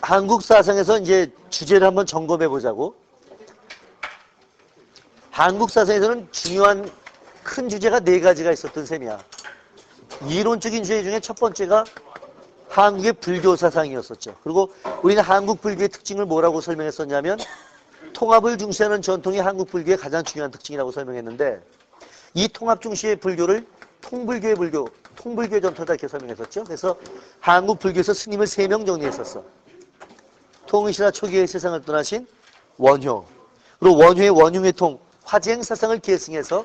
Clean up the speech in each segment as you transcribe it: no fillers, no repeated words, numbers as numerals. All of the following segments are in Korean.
한국 사상에서 이제 주제를 한번 점검해 보자고. 한국 사상에서는 중요한 큰 주제가 4가지가 있었던 셈이야. 이론적인 주제 중에 첫 번째가 한국의 불교 사상이었었죠. 그리고 우리는 한국 불교의 특징을 뭐라고 설명했었냐면 통합을 중시하는 전통이 한국 불교의 가장 중요한 특징이라고 설명했는데 이 통합 중시의 불교를 통불교의 불교, 통불교의 전통이다 이렇게 설명했었죠. 그래서 한국 불교에서 스님을 3명 정리했었어. 통신라 초기의 세상을 떠나신 원효, 그리고 원효의 원흉회통 화쟁 사상을 계승해서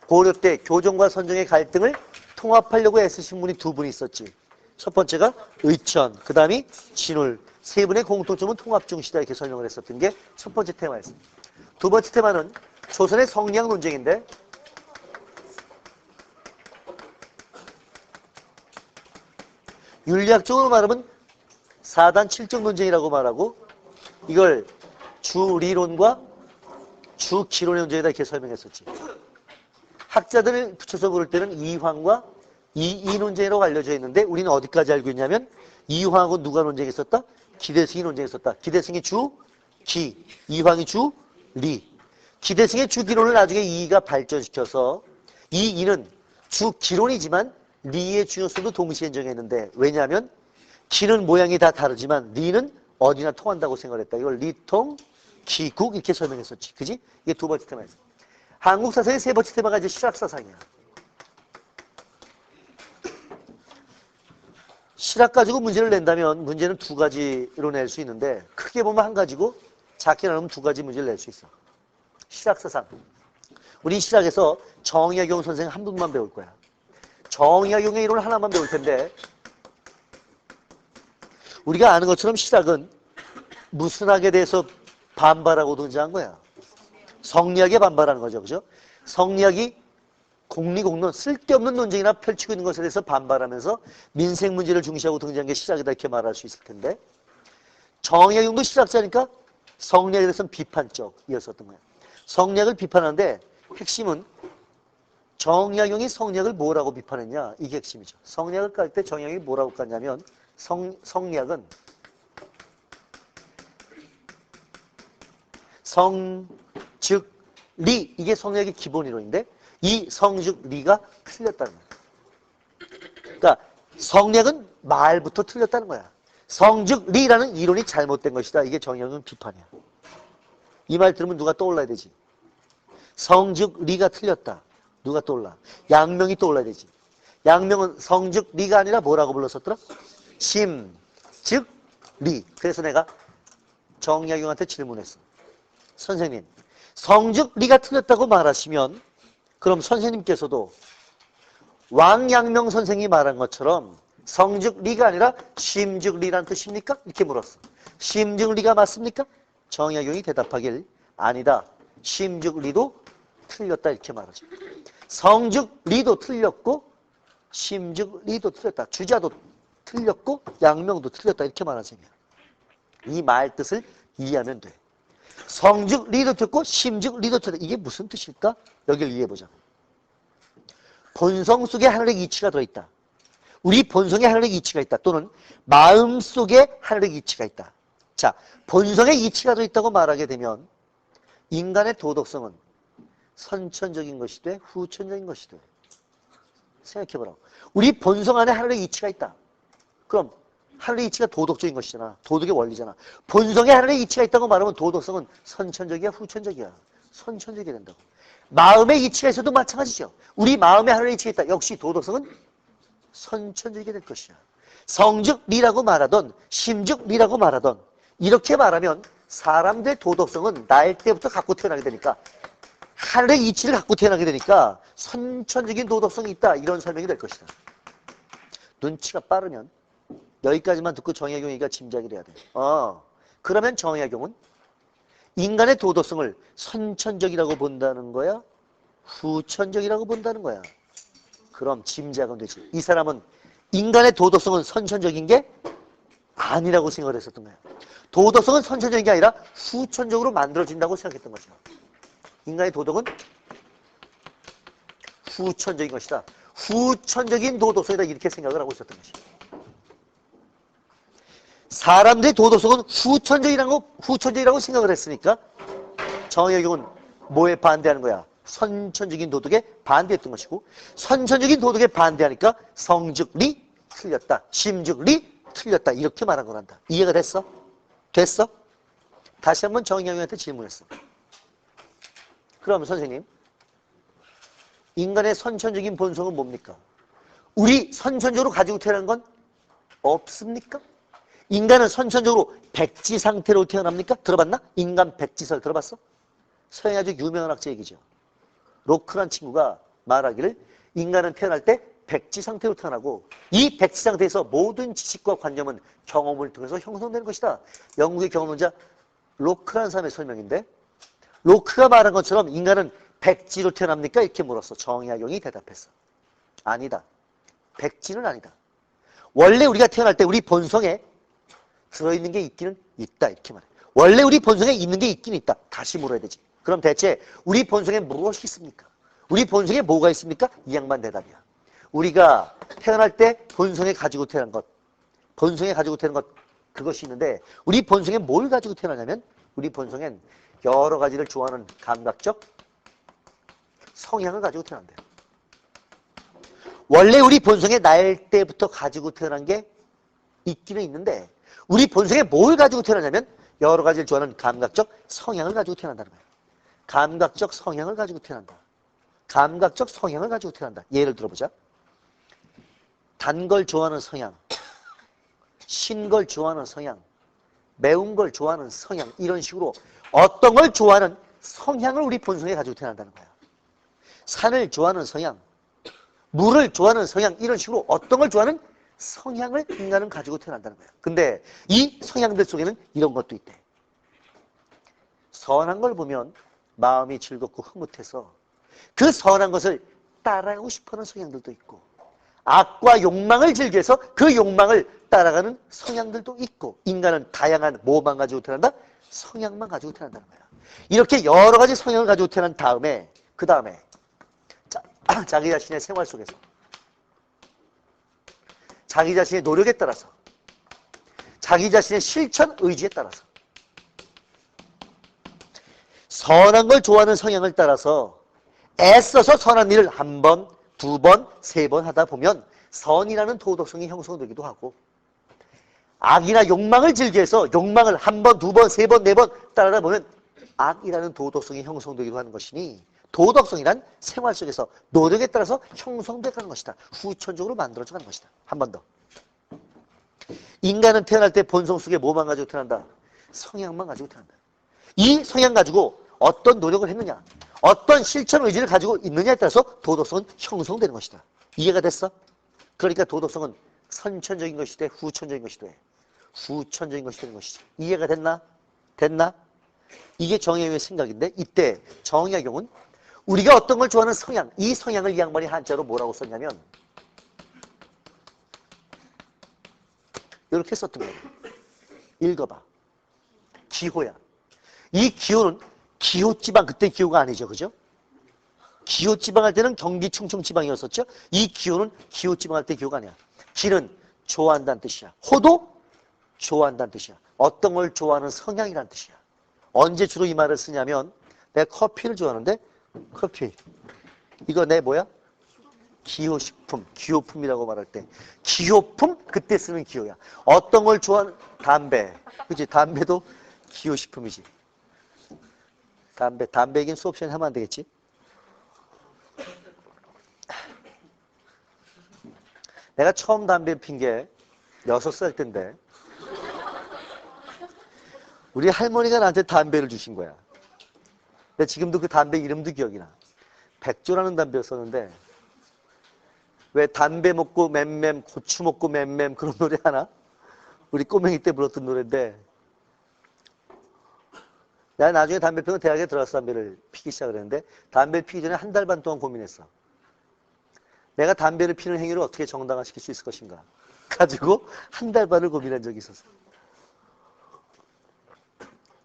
고려 때 교정과 선정의 갈등을 통합하려고 애쓰신 분이 2분이 있었지. 첫 번째가 의천, 그 다음이 진울. 3분의 공통점은 통합 중시다 이렇게 설명을 했었던 게 첫 번째 테마였습니다. 2번째 테마는 조선의 성리학 논쟁인데 윤리학적으로 말하면 4단 7정 논쟁이라고 말하고 이걸 주리론과 주기론의 논쟁이다 이렇게 설명했었지. 학자들을 붙여서 부를 때는 이황과 이이 논쟁이라고 알려져 있는데 우리는 어디까지 알고 있냐면 이황하고 누가 논쟁했었다? 기대승이 논쟁했었다. 기대승이 주, 기, 이황이 주, 리. 기대승의 주기론을 나중에 이이가 발전시켜서 이이는 주기론이지만 리의 중요성도 동시에 인정했는데 왜냐하면 기는 모양이 다 다르지만 리는 어디나 통한다고 생각을 했다. 이걸 리통, 기국 이렇게 설명했었지. 그지? 이게 2번째 테마였어. 한국 사상의 3번째 테마가 이제 실학사상이야. 실학 가지고 문제를 낸다면 문제는 2가지로 낼 수 있는데 크게 보면 1가지고 작게 나누면 2가지 문제를 낼 수 있어. 실학사상. 우리 실학에서 정약용 선생 한 분만 배울 거야. 정약용의 이론을 하나만 배울 텐데 우리가 아는 것처럼 실학은 무슨 학에 대해서 반발하고 등장한 거야. 성리학에 반발하는 거죠. 그죠? 성리학이 공리공론, 쓸데없는 논쟁이나 펼치고 있는 것에 대해서 반발하면서 민생 문제를 중시하고 등장한 게 실학이다 이렇게 말할 수 있을 텐데 정약용도 실학자니까 성리학에 대해서는 비판적이었었던 거야. 성리학을 비판하는데 핵심은 정약용이 성리학을 뭐라고 비판했냐 이게 핵심이죠. 성리학을 깔 때 정약용이 뭐라고 깠냐면 성리학은 성, 즉, 리 이게 성리학의 기본 이론인데 이 성, 즉, 리가 틀렸다는 거야. 그러니까 성리학은 말부터 틀렸다는 거야. 성, 즉, 리라는 이론이 잘못된 것이다. 이게 정약용 비판이야. 이 말 들으면 누가 떠올라야 되지? 성, 즉, 리가 틀렸다. 누가 떠올라? 양명이 떠올라야 되지. 양명은 성, 즉, 리가 아니라 뭐라고 불렀었더라? 심, 즉, 리. 그래서 내가 정약용한테 질문했어. 선생님, 성, 즉, 리가 틀렸다고 말하시면 그럼 선생님께서도 왕양명 선생이 말한 것처럼 성, 즉, 리가 아니라 심, 즉, 리란 뜻입니까? 이렇게 물었어. 심, 즉, 리가 맞습니까? 정약용이 대답하길 아니다. 심, 즉, 리도 틀렸다 이렇게 말하죠. 성, 즉, 리도 틀렸고 심, 즉, 리도 틀렸다. 주자도 틀렸고 양명도 틀렸다 이렇게 말하는 셈이야. 이 말 뜻을 이해하면 돼. 성, 즉, 리도 틀렸고 심, 즉, 리도 틀렸다. 이게 무슨 뜻일까? 여기를 이해해보자. 본성 속에 하늘의 이치가 들어있다. 우리 본성에 하늘의 이치가 있다. 또는 마음 속에 하늘의 이치가 있다. 자, 본성에 이치가 들어있다고 말하게 되면 인간의 도덕성은 선천적인 것이 돼, 후천적인 것이 돼. 생각해보라고. 우리 본성 안에 하늘의 이치가 있다. 그럼 하늘의 이치가 도덕적인 것이잖아. 도덕의 원리잖아. 본성에 하늘의 이치가 있다고 말하면 도덕성은 선천적이야, 후천적이야. 선천적이 된다고. 마음의 이치가 있어도 마찬가지죠. 우리 마음에 하늘의 이치가 있다. 역시 도덕성은 선천적이게 될 것이야. 성즉 리라고 말하던 심즉 리라고 말하던 이렇게 말하면 사람들의 도덕성은 나일 때부터 갖고 태어나게 되니까 하늘의 이치를 갖고 태어나게 되니까 선천적인 도덕성이 있다. 이런 설명이 될 것이다. 눈치가 빠르면 여기까지만 듣고 정약용 얘기가 짐작이 돼야 돼. 그러면 정약용은 인간의 도덕성을 선천적이라고 본다는 거야? 후천적이라고 본다는 거야? 그럼 짐작은 되지. 이 사람은 인간의 도덕성은 선천적인 게 아니라고 생각을 했었던 거야. 도덕성은 선천적인 게 아니라 후천적으로 만들어진다고 생각했던 거죠. 인간의 도덕은 후천적인 것이다. 후천적인 도덕성이다. 이렇게 생각을 하고 있었던 것이죠. 사람들의 도덕성은 후천적이라고 생각을 했으니까 정의역은 뭐에 반대하는 거야? 선천적인 도덕에 반대했던 것이고, 선천적인 도덕에 반대하니까 성즉리 틀렸다, 심즉리 틀렸다, 이렇게 말한 거란다. 이해가 됐어? 됐어? 다시 한번 정의역한테 질문했어. 그럼 선생님, 인간의 선천적인 본성은 뭡니까? 우리 선천적으로 가지고 태어난 건 없습니까? 인간은 선천적으로 백지 상태로 태어납니까? 들어봤나? 인간 백지설 들어봤어? 서양의 아주 유명한 학자 얘기죠. 로크란 친구가 말하기를 인간은 태어날 때 백지 상태로 태어나고 이 백지 상태에서 모든 지식과 관념은 경험을 통해서 형성되는 것이다. 영국의 경험론자 로크라는 사람의 설명인데, 로크가 말한 것처럼 인간은 백지로 태어납니까? 이렇게 물었어. 정의학용이 대답했어. 아니다. 백지는 아니다. 원래 우리가 태어날 때 우리 본성에 들어있는 게 있기는 있다, 이렇게 말해. 원래 우리 본성에 있는 게 있긴 있다. 다시 물어야 되지. 그럼 대체 우리 본성에 무엇이 있습니까? 우리 본성에 뭐가 있습니까? 이 양반 대답이야. 우리가 태어날 때 본성에 가지고 태어난 것, 본성에 가지고 태어난 것, 그것이 있는데, 우리 본성에 뭘 가지고 태어나냐면 우리 본성엔 여러 가지를 좋아하는 감각적 성향을 가지고 태어난대요. 원래 우리 본성에 날 때부터 가지고 태어난 게 있기는 있는데, 우리 본성에 뭘 가지고 태어나냐면 여러 가지를 좋아하는 감각적 성향을 가지고 태어난다는 거예요. 감각적 성향을 가지고 태어난다. 감각적 성향을 가지고 태어난다. 예를 들어보자. 단 걸 좋아하는 성향, 신 걸 좋아하는 성향, 매운 걸 좋아하는 성향, 이런 식으로 어떤 걸 좋아하는 성향을 우리 본성에 가지고 태어난다는 거야. 산을 좋아하는 성향, 물을 좋아하는 성향, 이런 식으로 어떤 걸 좋아하는 성향을 인간은 가지고 태어난다는 거야. 근데 이 성향들 속에는 이런 것도 있대. 선한 걸 보면 마음이 즐겁고 흐뭇해서 그 선한 것을 따라가고 싶어하는 성향들도 있고, 악과 욕망을 즐겨서 그 욕망을 따라가는 성향들도 있고, 인간은 다양한 뭐만 가지고 태어난다? 성향만 가지고 태어난다는 거야. 이렇게 여러 가지 성향을 가지고 태어난 다음에, 그 다음에 자기 자신의 생활 속에서 자기 자신의 노력에 따라서, 자기 자신의 실천 의지에 따라서 선한 걸 좋아하는 성향을 따라서 애써서 선한 일을 한 번, 두 번, 세 번 하다 보면 선이라는 도덕성이 형성되기도 하고, 악이나 욕망을 즐겨서 욕망을 한 번, 두 번, 세 번, 네 번 따라다 보면 악이라는 도덕성이 형성되기도 하는 것이니, 도덕성이란 생활 속에서 노력에 따라서 형성되는 것이다. 후천적으로 만들어져가는 것이다. 한 번 더. 인간은 태어날 때 본성 속에 뭐만 가지고 태어난다? 성향만 가지고 태어난다. 이 성향 가지고 어떤 노력을 했느냐, 어떤 실천 의지를 가지고 있느냐에 따라서 도덕성은 형성되는 것이다. 이해가 됐어? 그러니까 도덕성은 선천적인 것이 돼, 후천적인 것이 돼. 후천적인 것이 되는 것이지. 이해가 됐나? 됐나? 이게 정의학의 생각인데, 이때 정의학용은 우리가 어떤 걸 좋아하는 성향, 이 성향을 이 양반이 한자로 뭐라고 썼냐면 이렇게 썼던 거예요. 읽어봐. 기호야. 이 기호는 기호지방, 그때 기호가 아니죠, 그죠? 기호지방 할 때는 경기 충청지방이었었죠. 이 기호는 기호지방 할 때 기호가 아니야. 기는 좋아한다는 뜻이야. 호도 좋아한다는 뜻이야. 어떤 걸 좋아하는 성향이라는 뜻이야. 언제 주로 이 말을 쓰냐면, 내가 커피를 좋아하는데, 커피, 이거 내 뭐야? 기호식품, 기호품이라고 말할 때, 기호품? 그때 쓰는 기호야. 어떤 걸 좋아하는, 담배, 그치? 담배도 기호식품이지. 담배 얘기는 수업 시간에 하면 안 되겠지? 내가 처음 담배 핀 게 6살 때인데, 우리 할머니가 나한테 담배를 주신 거야. 근데 지금도 그 담배 이름도 기억이 나. 백조라는 담배였었는데, 왜 담배 먹고 맴맴, 고추 먹고 맴맴, 그런 노래 하나? 우리 꼬맹이 때 불렀던 노래인데, 내가 나중에 담배 피우고 대학에 들어가서 담배를 피기 시작을 했는데, 담배를 피기 전에 한 달 반 동안 고민했어. 내가 담배를 피는 행위를 어떻게 정당화시킬 수 있을 것인가 가지고 한 달 반을 고민한 적이 있었어.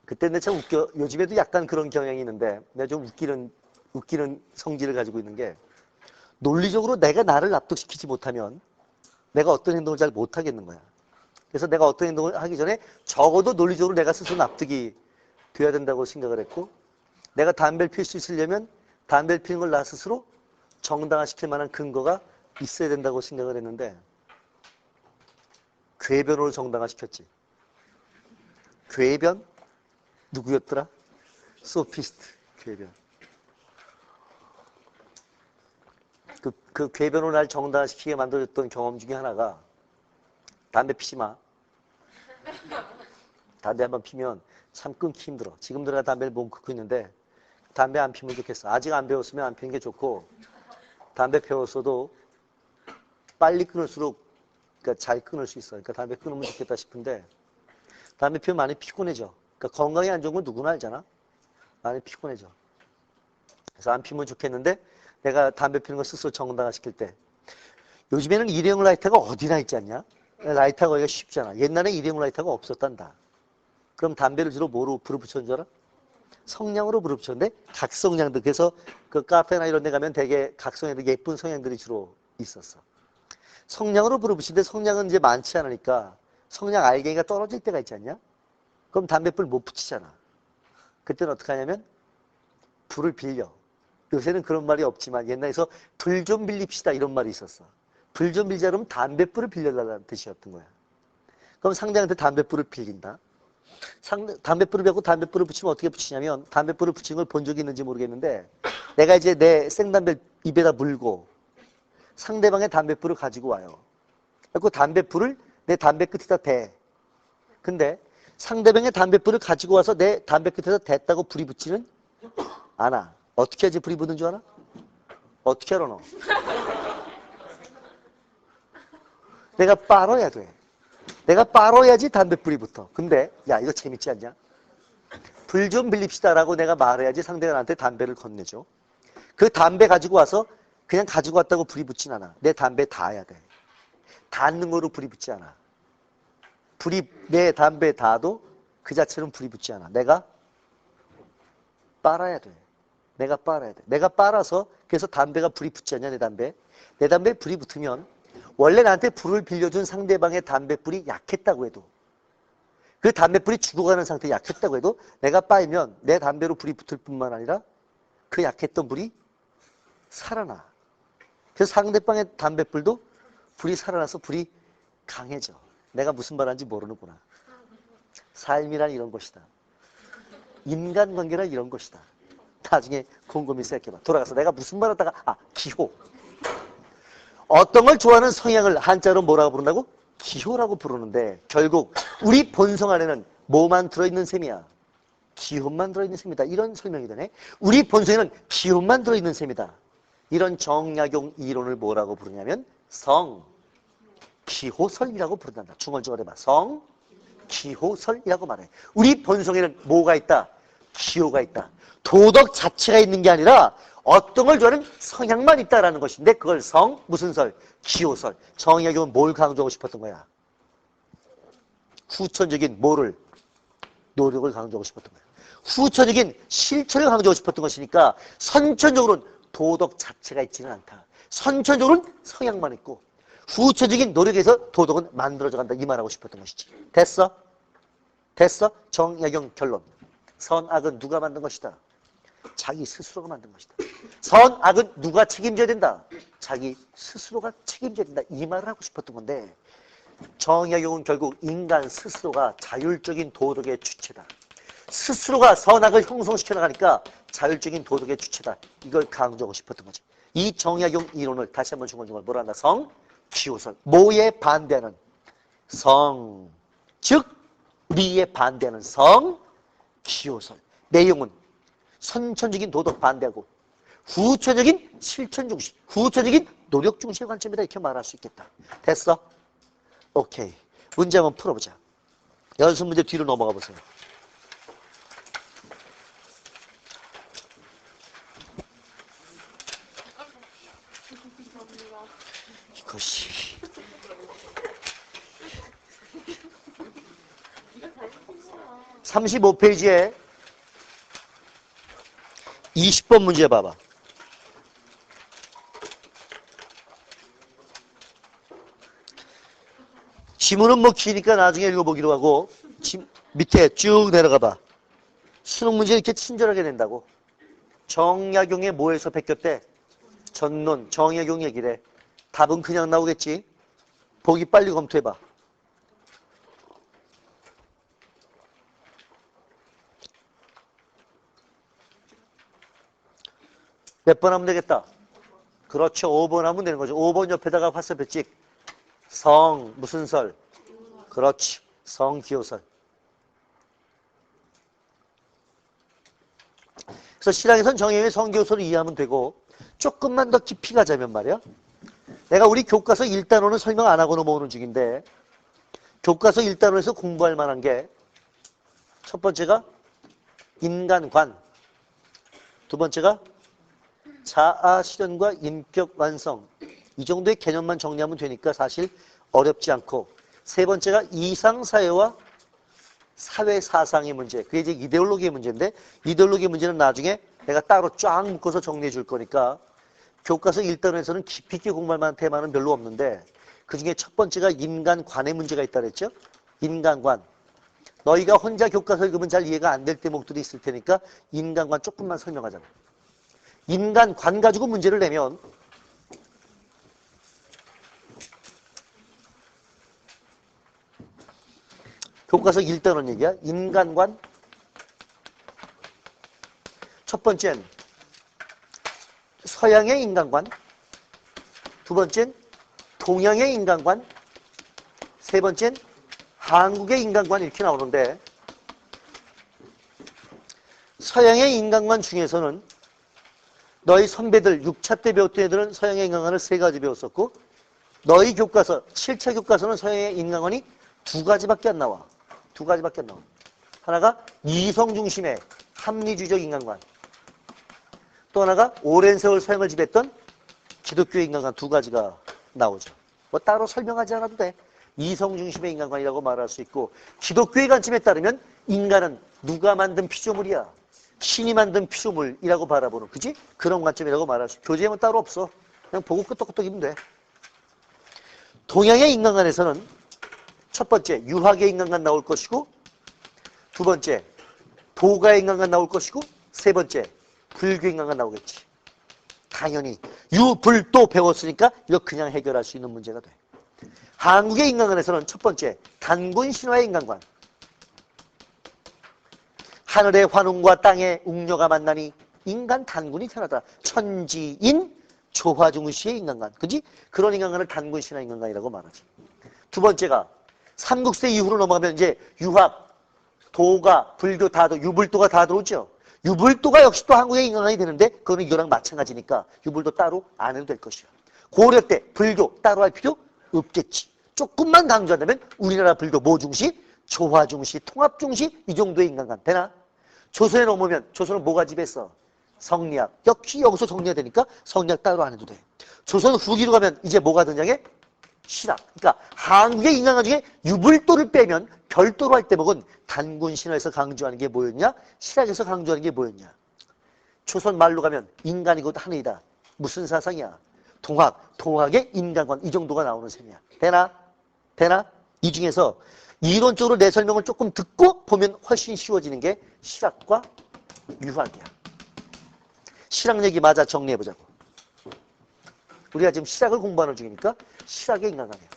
그때 내 참 웃겨. 요즘에도 약간 그런 경향이 있는데, 내가 좀 웃기는 성질을 가지고 있는 게, 논리적으로 내가 나를 납득시키지 못하면 내가 어떤 행동을 잘 못하겠는 거야. 그래서 내가 어떤 행동을 하기 전에 적어도 논리적으로 내가 스스로 납득이 돼야 된다고 생각을 했고, 내가 담배를 필 수 있으려면 담배를 피는 걸 나 스스로 정당화시킬 만한 근거가 있어야 된다고 생각을 했는데, 궤변으로 정당화시켰지. 궤변? 누구였더라? 소피스트 궤변. 그 궤변으로 날 정당화시키게 만들어줬던 경험 중에 하나가, 담배 피지 마. 담배 한번 피면 참 끊기 힘들어. 지금도 내가 담배를 못 끊고 있는데, 담배 안 피면 좋겠어. 아직 안 배웠으면 안 피는 게 좋고, 담배 배웠어도 빨리 끊을수록 그러니까 잘 끊을 수 있어. 그러니까 담배 끊으면 좋겠다 싶은데, 담배 피우면 많이 피곤해져. 그러니까 건강에 안 좋은 건 누구나 알잖아. 많이 피곤해져. 그래서 안 피우면 좋겠는데, 내가 담배 피우는 걸 스스로 정당화시킬 때, 요즘에는 일회용 라이터가 어디나 있지 않냐? 라이터가 거기가 쉽잖아. 옛날에 일회용 라이터가 없었단다. 그럼 담배를 주로 뭐로 불을 붙였는 줄 알아? 성냥으로 불을 붙였는데, 각성량들. 그래서 그 카페나 이런 데 가면 되게 각성량들, 예쁜 성냥들이 주로 있었어. 성냥으로 불을 붙이는데 성냥은 이제 많지 않으니까 성냥 알갱이가 떨어질 때가 있지 않냐? 그럼 담배불 못 붙이잖아. 그때는 어떻게 하냐면 불을 빌려. 요새는 그런 말이 없지만 옛날에서 불 좀 빌립시다 이런 말이 있었어. 불 좀 빌자 그러면 담배불을 빌려달라는 뜻이었던 거야. 그럼 상대한테 담배불을 빌린다. 담배불을 빌고 담배불을 붙이면 어떻게 붙이냐면, 담배불을 붙인 걸 본 적이 있는지 모르겠는데, 내가 이제 내 생담배 입에다 물고 상대방의 담배불을 가지고 와요. 그리고 담배불을 내 담배 끝에다 대. 근데 상대방의 담배불을 가지고 와서 내 담배 끝에다 댔다고 불이 붙지는 않아. 어떻게 해야지 불이 붙는 줄 알아? 어떻게 알아 너? 내가 빨아야 돼. 내가 빨아야지 담배불이 붙어. 근데 야 이거 재밌지 않냐? 불 좀 빌립시다라고 내가 말해야지 상대가 나한테 담배를 건네줘. 그 담배 가지고 와서 그냥 가지고 왔다고 불이 붙진 않아. 내 담배 닿아야 돼. 닿는 거로 불이 붙지 않아. 불이 내 담배에 닿아도 그 자체는 불이 붙지 않아. 내가 빨아야 돼. 내가 빨아야 돼. 내가 빨아서 그래서 담배가 불이 붙지 않냐 내 담배. 내 담배에 불이 붙으면 원래 나한테 불을 빌려준 상대방의 담배불이 약했다고 해도, 그 담배불이 죽어가는 상태에 약했다고 해도 내가 빨면 내 담배로 불이 붙을 뿐만 아니라 그 약했던 불이 살아나. 그래서 상대방의 담배불도 불이 살아나서 불이 강해져. 내가 무슨 말하는지 모르는구나. 삶이란 이런 것이다. 인간관계란 이런 것이다. 나중에 곰곰이 생각해봐. 돌아가서 내가 무슨 말 하다가 기호. 어떤 걸 좋아하는 성향을 한자로 뭐라고 부른다고? 기호라고 부르는데, 결국 우리 본성 안에는 뭐만 들어있는 셈이야? 기호만 들어있는 셈이다. 이런 설명이 되네. 우리 본성에는 기호만 들어있는 셈이다. 이런 정약용 이론을 뭐라고 부르냐면 성기호설이라고 부른단다. 중얼중얼 해봐. 성기호설이라고 말해. 우리 본성에는 뭐가 있다? 기호가 있다. 도덕 자체가 있는 게 아니라 어떤 걸 좋아하는 성향만 있다라는 것인데, 그걸 무슨 설? 기호설. 정약용은 뭘 강조하고 싶었던 거야? 후천적인 뭐를? 노력을 강조하고 싶었던 거야. 후천적인 실천을 강조하고 싶었던 것이니까, 선천적으로는 도덕 자체가 있지는 않다. 선천적으로는 성향만 있고 후천적인 노력에서 도덕은 만들어져 간다. 이 말하고 싶었던 것이지. 됐어? 됐어? 정약용 결론. 선악은 누가 만든 것이다? 자기 스스로가 만든 것이다. 선악은 누가 책임져야 된다? 자기 스스로가 책임져야 된다. 이 말을 하고 싶었던 건데, 정약용은 결국 인간 스스로가 자율적인 도덕의 주체다. 스스로가 선악을 형성시켜 나가니까 자율적인 도덕의 주체다. 이걸 강조하고 싶었던 거지. 이 정약용 이론을 다시 한번 중얼중얼 뭐라 한다? 성기호설. 뭐에 반대하는? 성. 즉 리에 반대하는 성기호설. 내용은 선천적인 도덕 반대하고 후천적인 실천 중심, 후천적인 노력 중심의 관점이다. 이렇게 말할 수 있겠다. 됐어? 오케이. 문제 한번 풀어보자. 연습 문제 뒤로 넘어가 보세요. 이것이 35페이지에 20번 문제 봐봐. 지문은 뭐 기니까 나중에 읽어보기로 하고 밑에 쭉 내려가 봐. 수능 문제 이렇게 친절하게 낸다고. 정약용의 뭐에서 베꼈대? 전론, 정약용 얘기래. 답은 그냥 나오겠지. 보기 빨리 검토해봐. 몇 번 하면 되겠다? 그렇죠. 5번 하면 되는 거죠. 5번 옆에다가 화살표 찍. 성, 무슨 설? 그렇지. 성기호설. 그래서 실학에선 정형의 성기호설을 이해하면 되고 조금만 더 깊이 가자면 말이야. 내가 우리 교과서 1단원은 설명 안 하고 넘어오는 중인데 교과서 1단원에서 공부할 만한 게 첫 번째가 인간관, 두 번째가 자아실현과 인격완성. 이 정도의 개념만 정리하면 되니까 사실 어렵지 않고, 세 번째가 이상사회와 사회사상의 문제. 그게 이제 이데올로기의 문제인데 이데올로기의 문제는 나중에 내가 따로 쫙 묶어서 정리해 줄 거니까 교과서 1단원에서는 깊이 있게 공부할 만한 테마는 별로 없는데 그중에 첫 번째가 인간관의 문제가 있다 그랬죠. 인간관. 너희가 혼자 교과서 읽으면 잘 이해가 안 될 대목들이 있을 테니까 인간관 조금만 설명하자면, 인간관 가지고 문제를 내면 교과서 1단원 얘기야. 인간관. 첫 번째는 서양의 인간관, 두 번째는 동양의 인간관, 세 번째는 한국의 인간관, 이렇게 나오는데 서양의 인간관 중에서는 너희 선배들 6차 때 배웠던 애들은 서양의 인간관을 3가지 배웠었고 너희 교과서 7차 교과서는 서양의 인간관이 2가지밖에 안 나와. 2가지밖에 안 나와. 하나가 이성 중심의 합리주의적 인간관, 또 하나가 오랜 세월 서양을 지배했던 기독교의 인간관, 2가지가 나오죠. 뭐 따로 설명하지 않아도 돼. 이성 중심의 인간관이라고 말할 수 있고, 기독교의 관점에 따르면 인간은 누가 만든 피조물이야, 신이 만든 피조물이라고 바라보는, 그지? 그런 관점이라고 말할 수 있고, 교재에는 따로 없어. 그냥 보고 끄떡끄떡이면 돼. 동양의 인간관에서는 첫 번째 유학의 인간관 나올 것이고, 두 번째 도가의 인간관 나올 것이고, 세 번째 불교 인간관 나오겠지. 당연히 유불도 배웠으니까 이거 그냥 해결할 수 있는 문제가 돼. 한국의 인간관에서는 첫 번째 단군 신화의 인간관. 하늘의 환웅과 땅의 웅녀가 만나니 인간 단군이 태어나다. 천지인 조화중시의 인간관. 그지? 그런 인간관을 단군 신화 인간관이라고 말하지. 두 번째가 삼국세 이후로 넘어가면 이제 유학, 도가, 불교 다 유불도가 다 들어오죠. 유불도가 역시 또 한국의 인간관이 되는데 그거는 이거랑 마찬가지니까 유불도 따로 안 해도 될 것이야. 고려 때 불교 따로 할 필요 없겠지. 조금만 강조한다면 우리나라 불교 뭐 중시? 조화 중시, 통합 중시, 이 정도의 인간관 되나? 조선에 넘으면 조선은 뭐가 지배했어? 성리학. 역시 여기서 정리해야 되니까 성리학 따로 안 해도 돼. 조선 후기로 가면 이제 뭐가 등장해? 신학. 그러니까 한국의 인간관 중에 유불도를 빼면 별도로 할 대목은 단군 신화에서 강조하는 게 뭐였냐? 신학에서 강조하는 게 뭐였냐? 조선 말로 가면 인간이 곧 하늘이다. 무슨 사상이야? 통학의 인간관, 이 정도가 나오는 셈이야. 되나? 이 중에서 이론적으로 내 설명을 조금 듣고 보면 훨씬 쉬워지는 게 실학과 유학이야. 실학 얘기 마저 정리해보자고. 우리가 지금 실학을 공부하는 중이니까 실학의 인간관이야.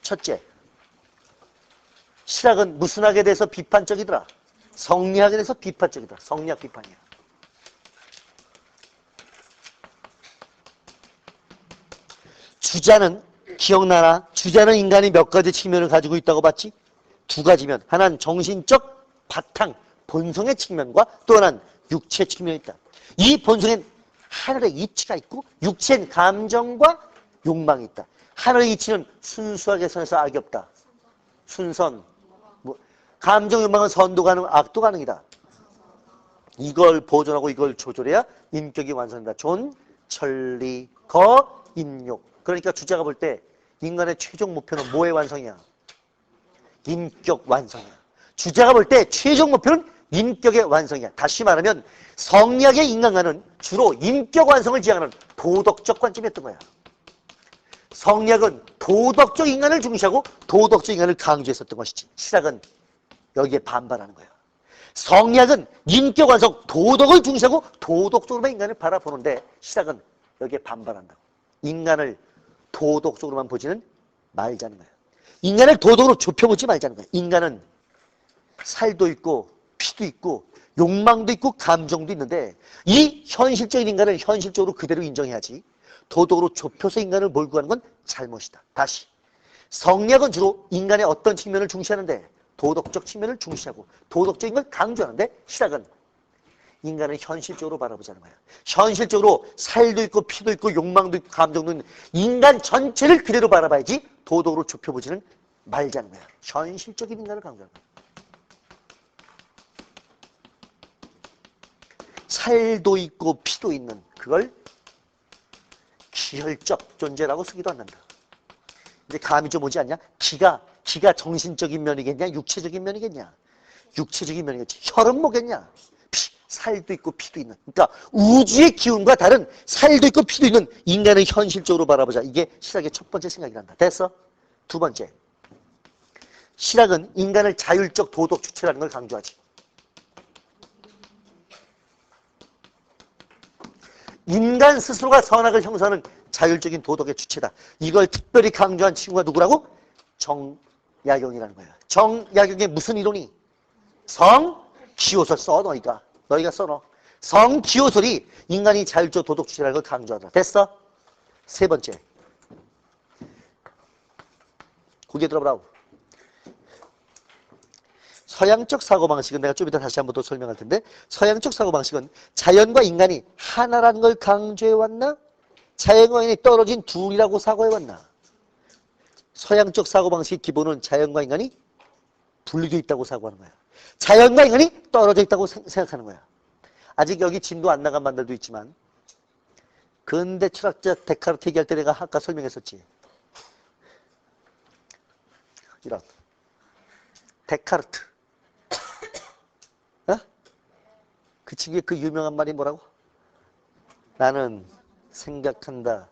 첫째, 실학은 무슨 학에 대해서 비판적이더라? 성리학에 대해서 비판적이더라. 성리학 비판이야. 주자는 기억나나? 주자는 인간이 몇 가지 측면을 가지고 있다고 봤지? 2가지면 하나는 정신적 바탕, 본성의 측면과 또 하나는 육체 측면이 있다. 이 본성엔 하늘의 이치가 있고 육체엔 감정과 욕망이 있다. 하늘의 이치는 순수하게 선에서 악이 없다. 순선. 감정 욕망은 선도 가능, 악도 가능이다. 이걸 보존하고 이걸 조절해야 인격이 완성된다. 존, 천리, 거, 인욕. 그러니까 주자가 볼 때 인간의 최종 목표는 뭐의 완성이야? 인격 완성이야. 주자가 볼 때 최종 목표는 인격의 완성이야. 다시 말하면 성리학의 인간관은 주로 인격 완성을 지향하는 도덕적 관점이었던 거야. 성리학은 도덕적 인간을 중시하고 도덕적 인간을 강조했었던 것이지. 시락은 여기에 반발하는 거예요. 성리학은 인격 완성, 도덕을 중시하고 도덕적으로만 인간을 바라보는데 시락은 여기에 반발한다고. 인간을 도덕적으로만 보지는 말자는 거예요. 인간을 도덕으로 좁혀보지 말자는 거예요. 인간은 살도 있고 피도 있고 욕망도 있고 감정도 있는데 이 현실적인 인간을 현실적으로 그대로 인정해야지 도덕으로 좁혀서 인간을 몰고 가는 건 잘못이다. 다시 성리학은 주로 인간의 어떤 측면을 중시하는데 도덕적 측면을 중시하고 도덕적인 걸 강조하는데 시락은 인간을 현실적으로 바라보자는 거야. 현실적으로 살도 있고 피도 있고 욕망도 있고 감정도 있는 인간 전체를 그대로 바라봐야지 도덕으로 좁혀보지는 말자는 거야. 현실적인 인간을 강조하는 거야. 살도 있고 피도 있는 그걸 기혈적 존재라고 쓰기도 한다. 이제 감이 좀 오지 않냐? 기가 정신적인 면이겠냐? 육체적인 면이겠냐? 육체적인 면이겠지. 혈은 뭐겠냐? 살도 있고 피도 있는. 그러니까 우주의 기운과 다른 살도 있고 피도 있는 인간을 현실적으로 바라보자. 이게 시락의 첫 번째 생각이란다. 됐어? 두 번째. 시락은 인간을 자율적 도덕 주체라는 걸 강조하지. 인간 스스로가 선악을 형성하는 자율적인 도덕의 주체다. 이걸 특별히 강조한 친구가 누구라고? 정약용이라는 거야. 정약용의 무슨 이론이? 성기호설 써 너희가 써너. 성기호설이 인간이 자율적 도덕 주체라는 걸 강조하다. 됐어? 세 번째. 고개 들어보라고. 서양적 사고방식은 내가 좀 이따 다시 한번 더 설명할 텐데 서양적 사고방식은 자연과 인간이 하나라는 걸 강조해왔나? 자연과 인간이 떨어진 둘이라고 사고해왔나? 서양적 사고방식의 기본은 자연과 인간이 분리되어 있다고 사고하는 거야. 자연과 인간이 떨어져 있다고 생각하는 거야. 아직 여기 진도 안 나간 만들도 있지만 근대 철학자 데카르트 얘기할 때 내가 아까 설명했었지. 이런 데카르트 그 친구의 그 유명한 말이 뭐라고? 나는 생각한다.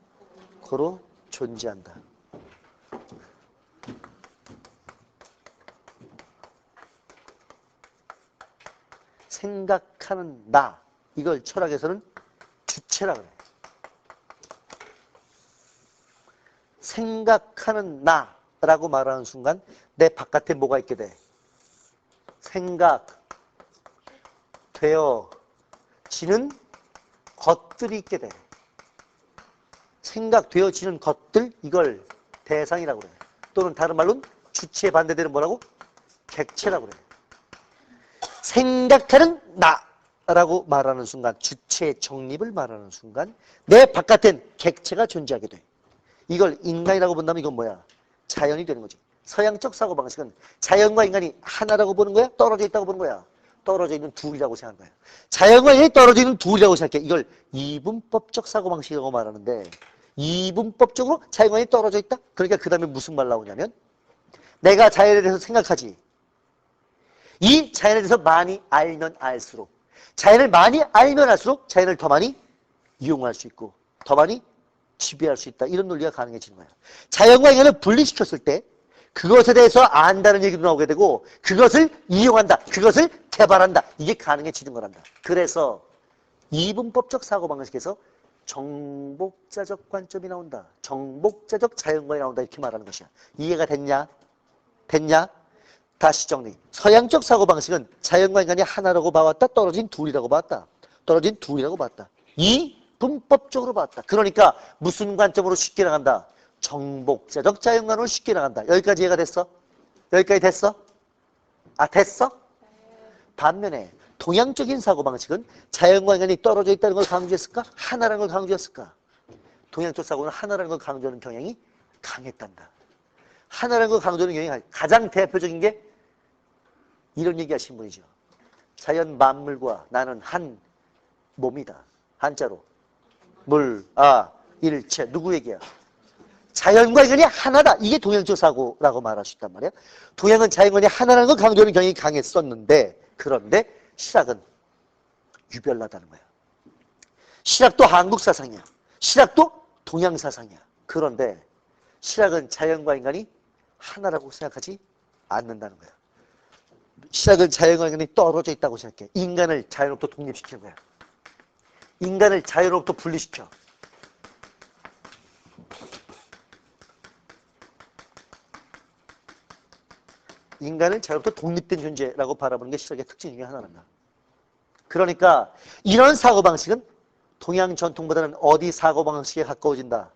고로 존재한다. 생각하는 나. 이걸 철학에서는 주체라 그래. 생각하는 나라고 말하는 순간 내 바깥에 뭐가 있게 돼? 생각되어지는 것들이 있게 돼. 생각되어지는 것들, 이걸 대상이라고 그래. 또는 다른 말로는 주체에 반대되는 뭐라고? 객체라고 그래. 생각하는 나라고 말하는 순간, 주체의 정립을 말하는 순간 내 바깥엔 객체가 존재하게 돼. 이걸 인간이라고 본다면 이건 뭐야? 자연이 되는 거지. 서양적 사고방식은 자연과 인간이 하나라고 보는 거야? 떨어져 있다고 보는 거야? 떨어져 있는 둘이라고 생각하는 거야. 자연과 인간이 떨어져 있는 둘이라고 생각해. 이걸 이분법적 사고방식이라고 말하는데 이분법적으로 자연과 인간이 떨어져 있다? 그러니까 그 다음에 무슨 말 나오냐면 내가 자연에 대해서 생각하지. 이 자연에 대해서 많이 알면 알수록 자연을 많이 알면 알수록 자연을 더 많이 이용할 수 있고 더 많이 지배할 수 있다. 이런 논리가 가능해지는 거야. 자연과 인간을 분리시켰을 때 그것에 대해서 안다는 얘기도 나오게 되고 그것을 이용한다. 그것을 개발한다. 이게 가능해지는 거란다. 그래서 이분법적 사고방식에서 정복자적 관점이 나온다. 정복자적 자연관이 나온다. 이렇게 말하는 것이야. 이해가 됐냐? 됐냐? 다시 정리. 서양적 사고방식은 자연과 인간이 하나라고 봐왔다. 떨어진 둘이라고 봤다. 떨어진 둘이라고 봤다. 이분법적으로 봤다. 그러니까 무슨 관점으로 쉽게 나간다? 정복자적 자연관으로 쉽게 나간다. 여기까지 이해가 됐어? 여기까지 됐어? 아, 됐어? 반면에 동양적인 사고방식은 자연과 인간이 떨어져 있다는 걸 강조했을까? 하나라는 걸 강조했을까? 동양적 사고는 하나라는 걸 강조하는 경향이 강했단다. 하나라는 걸 강조하는 경향이 가장 대표적인 게 이런 얘기 하신 분이죠. 자연 만물과 나는 한 몸이다. 한자로. 물, 일체. 누구 얘기야? 자연과 인간이 하나다. 이게 동양적 사고라고 말할 수 있단 말이야. 동양은 자연과 인간이 하나라는 걸 강조하는 경향이 강했었는데 그런데 시락은 유별나다는 거야. 시락도 한국 사상이야. 실학도 동양사상이야. 그런데 실학은 자연과 인간이 하나라고 생각하지 않는다는 거야. 실학은 자연과 인간이 떨어져 있다고 생각해. 인간을 자연으로부터 독립시키는 거야. 인간을 자연으로부터 분리시켜. 인간은 자연으로부터 독립된 존재라고 바라보는 게 실학의 특징 중에 하나란다. 그러니까 이런 사고방식은 동양 전통보다는 어디 사고방식에 가까워진다?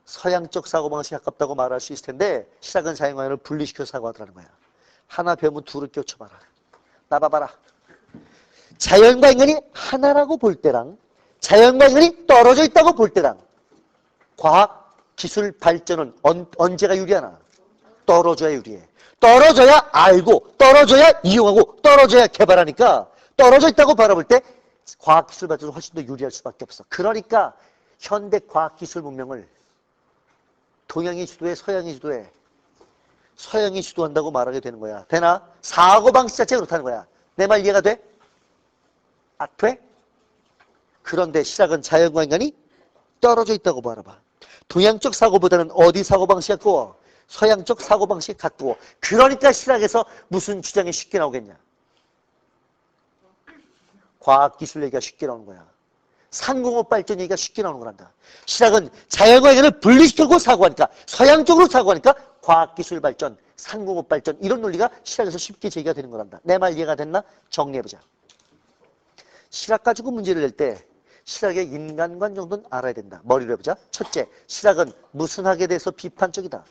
서양적 사고방식에 가깝다고 말할 수 있을 텐데 실학은 자연과 인간을 분리시켜 사고하더라는 거야. 하나 배우면 둘을 껴쳐봐라. 나봐봐라. 자연과 인간이 하나라고 볼 때랑 자연과 인간이 떨어져 있다고 볼 때랑 과학, 기술 발전은 언제가 유리하나? 떨어져야 유리해. 떨어져야 알고, 떨어져야 이용하고, 떨어져야 개발하니까 떨어져 있다고 바라볼 때 과학기술 발전은 훨씬 더 유리할 수밖에 없어. 그러니까 현대 과학기술 문명을 동양이 주도해, 서양이 주도해. 서양이 주도한다고 말하게 되는 거야. 되나? 사고방식 자체가 그렇다는 거야. 내 말 이해가 돼? 아, 돼? 그런데 실학은 자연과 인간이 떨어져 있다고 바라봐. 동양적 사고보다는 어디 사고방식이 가까워? 서양적 사고방식이 가까워. 그러니까 실학에서 무슨 주장이 쉽게 나오겠냐? 과학기술 얘기가 쉽게 나오는 거야. 상공업 발전 얘기가 쉽게 나오는 거란다. 실학은 자연과 인간을 분리시키고 사고하니까 서양적으로 사고하니까 과학기술 발전, 상공업 발전 이런 논리가 실학에서 쉽게 제기가 되는 거란다. 내 말 이해가 됐나? 정리해보자. 실학 가지고 문제를 낼 때 실학의 인간관 정도는 알아야 된다. 머리로 해보자. 첫째, 실학은 무슨 학에 대해서 비판적이다.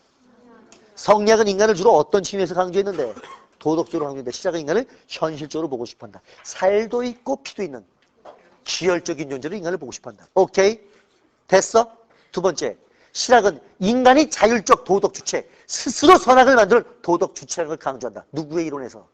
성리학은 인간을 주로 어떤 측면에서 강조했는데 도덕적으로 강조했는데 실학은 인간을 현실적으로 보고 싶어한다. 살도 있고 피도 있는 기혈적인 존재로 인간을 보고 싶어한다. 오케이? 됐어? 두 번째, 실학은 인간이 자율적 도덕 주체, 스스로 선악을 만드는 도덕 주체라는 걸 강조한다. 누구의 이론에서?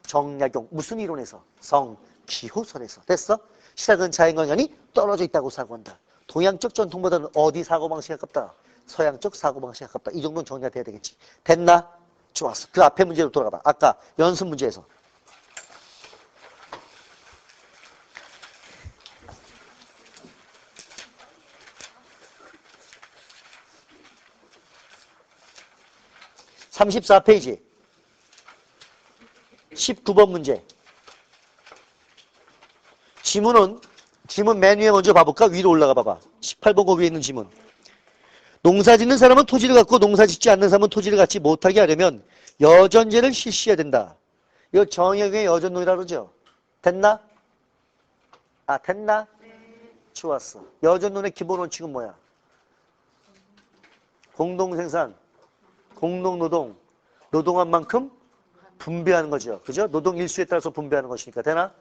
정약용. 무슨 이론에서? 성기호설에서. 됐어? 실학은 자연과 인간이 떨어져 있다고 사고한다. 동양적 전통보다는 어디 사고방식이 가깝다? 서양적 사고방식이 가깝다. 이 정도는 정리가 돼야 되겠지. 됐나? 좋았어. 그 앞에 문제로 돌아가봐. 아까 연습 문제에서. (34페이지) 19번 문제. 지문 맨 위에 먼저 봐볼까? 위로 올라가 봐봐. 18번 거 위에 있는 지문. 농사 짓는 사람은 토지를 갖고 농사 짓지 않는 사람은 토지를 갖지 못하게 하려면 여전제를 실시해야 된다. 이거 정의역의 여전론이라고 그러죠? 됐나? 아, 됐나? 좋았어. 여전론의 기본 원칙은 뭐야? 공동생산, 공동노동, 노동한 만큼 분배하는 거죠. 그죠? 노동 일수에 따라서 분배하는 것이니까. 되나?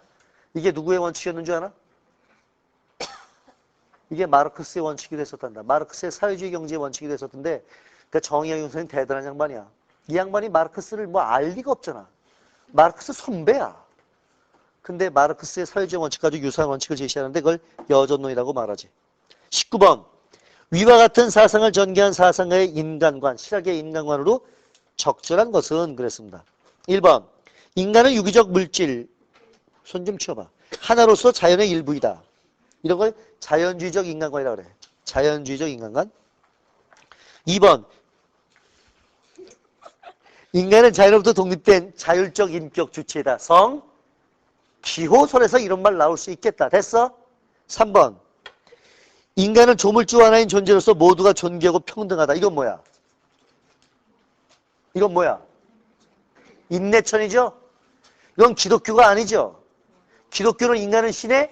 이게 누구의 원칙이었는 줄 아나? 이게 마르크스의 원칙이 됐었단다. 마르크스의 사회주의 경제의 원칙이 됐었던데 그러니까 정의영 선생님 대단한 양반이야. 이 양반이 마르크스를 뭐 알 리가 없잖아. 마르크스 선배야. 근데 마르크스의 사회주의 원칙 가지고 유사한 원칙을 제시하는데 그걸 여전론이라고 말하지. 19번. 위와 같은 사상을 전개한 사상가의 인간관, 실학의 인간관으로 적절한 것은 그랬습니다. 1번. 인간은 유기적 물질, 손 좀 치워봐. 하나로서 자연의 일부이다. 이런 걸 자연주의적 인간관이라고 그래. 자연주의적 인간관. 2번. 인간은 자연으로부터 독립된 자율적 인격 주체이다. 성, 기호설에서 이런 말 나올 수 있겠다. 됐어? 3번. 인간은 조물주 하나인 존재로서 모두가 존귀하고 평등하다. 이건 뭐야? 이건 뭐야? 인내천이죠? 이건 기독교가 아니죠? 기독교는 인간은 신의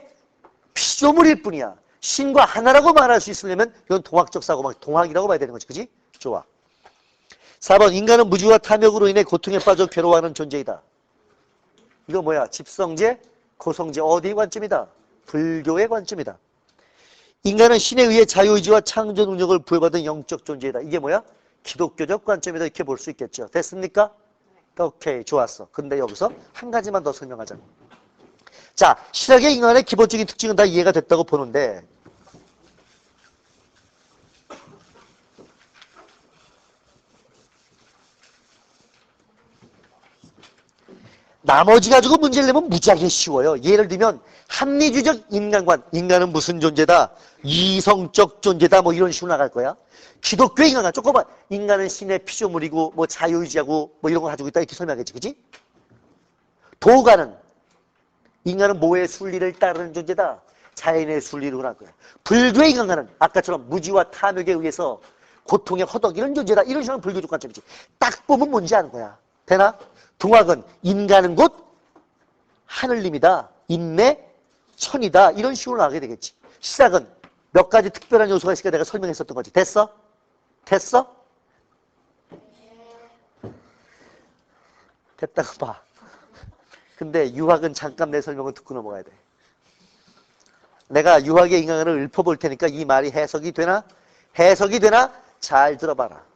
피조물일 뿐이야. 신과 하나라고 말할 수 있으려면 이건 동학적 사고방식, 동학이라고 봐야 되는 거지. 그지? 좋아. 4번. 인간은 무지와 탐욕으로 인해 고통에 빠져 괴로워하는 존재이다. 이거 뭐야? 집성제, 고성제. 어디의 관점이다? 불교의 관점이다. 인간은 신에 의해 자유의지와 창조 능력을 부여받은 영적 존재이다. 이게 뭐야? 기독교적 관점이다. 이렇게 볼 수 있겠죠. 됐습니까? 오케이. 좋았어. 근데 여기서 한 가지만 더 설명하자. 자, 실학의 인간의 기본적인 특징은 다 이해가 됐다고 보는데 나머지 가지고 문제를 내면 무지하게 쉬워요. 예를 들면 합리주의적 인간관, 인간은 무슨 존재다, 이성적 존재다, 뭐 이런 식으로 나갈 거야. 기독교 인간관, 조금만 인간은 신의 피조물이고 뭐 자유의지하고 뭐 이런 거 가지고 있다 이렇게 설명하겠지, 그지? 도가는 인간은 모의 순리를 따르는 존재다, 자연의 순리로 할 거야. 불교의 인간관은 아까처럼 무지와 탐욕에 의해서 고통에 허덕이는 존재다, 이런 식으로 불교적 관점이지. 딱 보면 뭔지 아는 거야. 되나? 동학은 인간은 곧 하늘님이다, 인내, 천이다, 이런 식으로 나가게 되겠지. 시작은 몇 가지 특별한 요소가 있으니까 내가 설명했었던 거지. 됐어? 됐어? 됐다고 봐. 근데 유학은 잠깐 내 설명을 듣고 넘어가야 돼. 내가 유학의 인간을 읊어볼 테니까 이 말이 해석이 되나? 해석이 되나? 잘 들어봐라.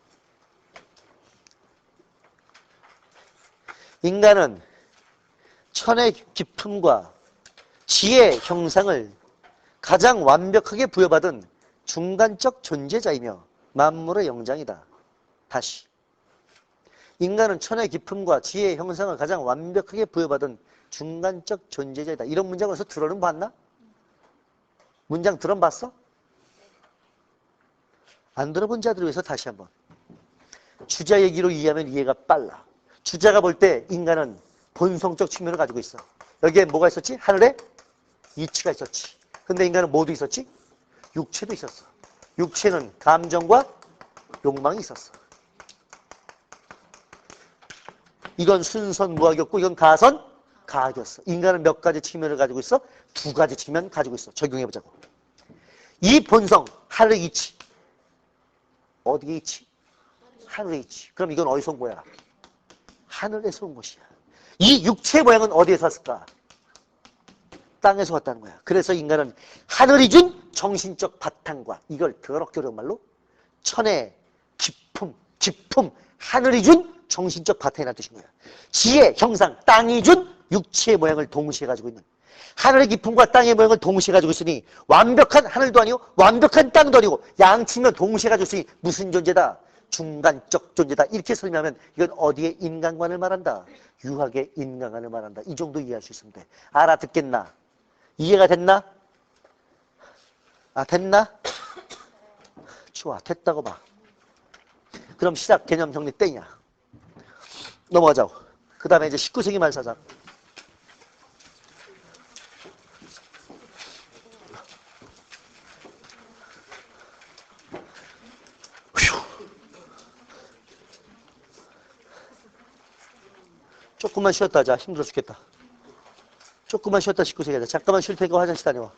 인간은 천의 깊음과 지혜의 형상을 가장 완벽하게 부여받은 중간적 존재자이며 만물의 영장이다. 다시. 인간은 천의 깊음과 지혜의 형상을 가장 완벽하게 부여받은 중간적 존재자이다. 이런 문장을 어디서 들어는 봤나? 문장 들어봤어? 안 들어본 자들을 위해서 다시 한번. 주자 얘기로 이해하면 이해가 빨라. 주자가 볼 때 인간은 본성적 측면을 가지고 있어. 여기에 뭐가 있었지? 하늘에 이치가 있었지. 근데 인간은 뭐도 있었지? 육체도 있었어. 육체는 감정과 욕망이 있었어. 이건 순선 무학이었고 이건 가선 가학이었어. 인간은 몇 가지 측면을 가지고 있어? 두 가지 측면 가지고 있어. 적용해보자고. 이 본성, 하늘의 이치. 어디에 이치? 하늘의 이치. 그럼 이건 어디서 온 거야? 하늘에서 온 것이야. 이 육체의 모양은 어디에서 왔을까? 땅에서 왔다는 거야. 그래서 인간은 하늘이 준 정신적 바탕과 이걸 더럽게 어려운 말로 천의 깊음, 하늘이 준 정신적 바탕이라는 뜻인 거야. 지혜, 형상, 땅이 준 육체의 모양을 동시에 가지고 있는, 하늘의 깊음과 땅의 모양을 동시에 가지고 있으니 완벽한 하늘도 아니고 완벽한 땅도 아니고 양측면 동시에 가지고 있으니 무슨 존재다? 중간적 존재다. 이렇게 설명하면 이건 어디의 인간관을 말한다? 유학의 인간관을 말한다. 이 정도 이해할 수 있으면 돼. 알아듣겠나? 이해가 됐나? 아, 됐나? 좋아, 됐다고 봐. 그럼 시작 개념 정리 땡이야. 넘어가자고. 그 다음에 이제 19세기 말 사상. 조금만 쉬었다 하자. 힘들어 죽겠다. 조금만 쉬었다 19세기 하자. 잠깐만 쉴 테니까 화장실 다녀와.